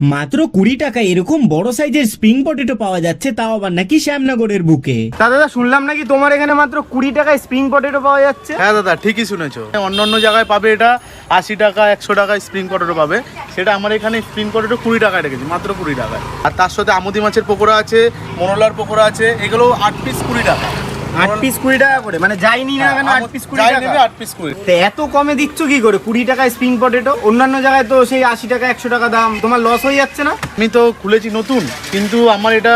মাত্র 20 টাকায় এরকম বড় সাইজের স্প্রিং পটেটো পাওয়া যাচ্ছে, তাও আবার নাকি শ্যামনগরের বুকে। দাদা শুনলাম নাকি তোমার এখানে মাত্র 20 টাকায় স্প্রিং পটেটো পাওয়া যাচ্ছে। হ্যাঁ দাদা ঠিকই শুনেছো, অন্য জায়গায় পাবে এটা 80 টাকা 100 টাকায় স্প্রিং পটেটো পাবে, সেটা আমার এখানে স্প্রিং পটেটো 20 টাকায় রেখেছি, মাত্র 20 টাকায়। আর তার সাথে আমুদি মাছের পকোড়া আছে, মনোলার পকোড়া আছে, এগুলো 8 পিস 20 টাকা। 8 পিস 20 টাকা করে, মানে যাইনি না কেন 8 পিস 20 টাকা? 8 পিস 20। তো এত কমে দিচ্ছ কি করে 20 টাকায় স্প্রিং পটেটো? অন্যান্য জায়গায় তো সেই 80 টাকা 100 টাকা দাম, তোমার লস হয়ে যাচ্ছে না? আমি তো খুলেছি নতুন, কিন্তু আমার এটা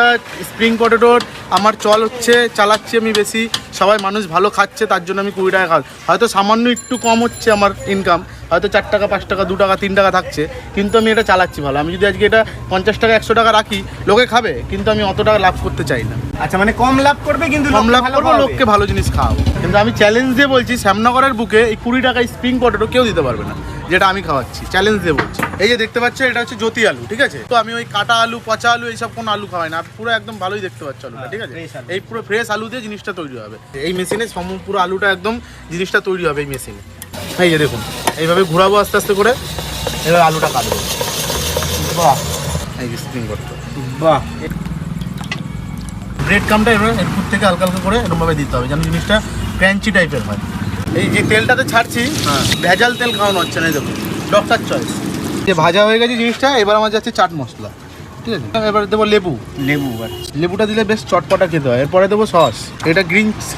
স্প্রিং পটেটোর আমার চল হচ্ছে, চালাচ্ছি আমি বেশি, সবাই মানুষ ভালো খাচ্ছে, তার জন্য আমি 20 টাকা খাই। হয়তো সামান্য একটু কম হচ্ছে আমার ইনকাম, হয়তো 4 টাকা 5 টাকা 2 টাকা 3 টাকা থাকছে, কিন্তু আমি এটা চালাচ্ছি ভালো। আমি যদি আজকে এটা 50 টাকা 100 টাকা রাখি, লোকে খাবে, কিন্তু আমি অত টাকা লাভ করতে চাই না। আচ্ছা, মানে কম লাভ করবে কিন্তু কম লাভ করবো, লোককে ভালো জিনিস খাওয়াবো। কিন্তু আমি চ্যালেঞ্জ দিয়ে বলছি, শ্যামনগরের বুকে এই 20 টাকায় স্প্রিং পটেটো কেউ দিতে পারবে না, যেটা আমি খাওয়াচ্ছি, চ্যালেঞ্জ দিয়ে বলছি। এই যে দেখতে পাচ্ছ, এটা হচ্ছে জ্যোতি আলু, ঠিক আছে? তো আমি ওই কাটা আলু, পচা আলু এইসব কোনো আলু খাওয়াই না, পুরো একদম ভালোই দেখতে পাচ্ছ আলুটা, ঠিক আছে? এই পুরো ফ্রেশ আলু দিয়ে জিনিসটা তৈরি হবে এই মেশিনে, পুরো আলুটা একদম জিনিসটা তৈরি হবে এই মেশিনে। এই যে দেখুন, এইভাবে ঘোরাবো আস্তে আস্তে করে, এবার আলুটা কাটবো। বাহ, এই যে স্প্রিং পটেটো, বাহ। ব্রেড কামটা এবার এরপর থেকে হালকা হালকা করে এরকমভাবে দিতে হবে, যেন জিনিসটা ক্র্যাঞ্চি টাইপের হয়। এই যে তেলটাতে ছাড়ছি, ভেজাল তেল খাওয়ানো হচ্ছে না, দেখুন ডক্টর চয়েস। যে ভাজা হয়ে গেছে জিনিসটা, এবার আমার যাচ্ছে চাট মশলা, ঠিক আছে? এবার দেবো লেবু, লেবুটা দিলে বেশ চটপটা খেতে হয়। এরপরে দেবো সস, এটা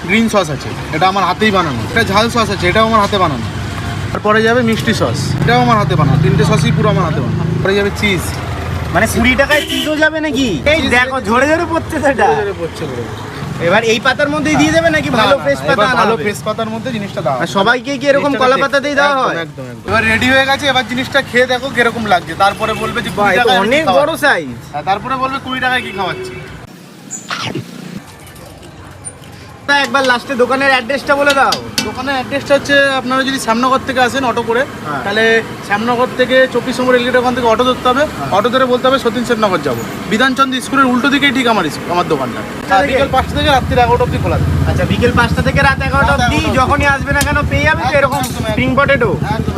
গ্রিন সস আছে, এটা আমার হাতেই বানানো। এটা ঝাল সস আছে, এটাও আমার হাতে বানানো। তারপরে যাবে মিষ্টি সস, এটাও আমার হাতে বানানো, 3টে সসই পুরো আমার হাতে বানানো। পরে যাবে চিজ, মানে 20 টাকায় চিজও যাবে নাকি? এই দেখো ঝরে ঝরে পড়ছে সেটা। এবার এই পাতার মধ্যেই দিয়ে দেবে নাকি ভালো ফ্রেশ পাতা? ভালো ফ্রেশ পাতার মধ্যে জিনিসটা দাও। আর সবাইকে কি এরকম কলা পাতাতেই দেওয়া হয়? একদম একদম। এবার রেডি হয়ে গেছে, এবার জিনিসটা খেয়ে দেখো কিরকম লাগছে, তারপরে বলবে যে 20 এটা টাকায় অনেক বড় সাইজ। তারপরে বলবে 20 টাকায় কি খাওয়াচ্ছি। একবার লাস্টে দোকানের অ্যাড্রেসটা বলে দাও। দোকানের অ্যাড্রেসটা হচ্ছে, আপনারা যদি শ্যামনগর থেকে আসেন অটো করে, তাহলে শ্যামনগর থেকে 24 নম্বর রেলগেট, ওখান থেকে অটো ধরতে হবে। অটো ধরে বলতে হবে সতীন সেননগর যাবো। বিধানচন্দ্র স্কুলের উল্টো দিকেই ঠিক আমার দোকানটা। বিকেল 5টা থেকে রাত্রি 11টা অবধি খোলা থাকে। আচ্ছা, বিকেল 5টা থেকে রাত 11টা অবধি যখনই আসবে না কেন পেয়ে যাবে তো এরকম স্প্রিং পটেটো। একদম।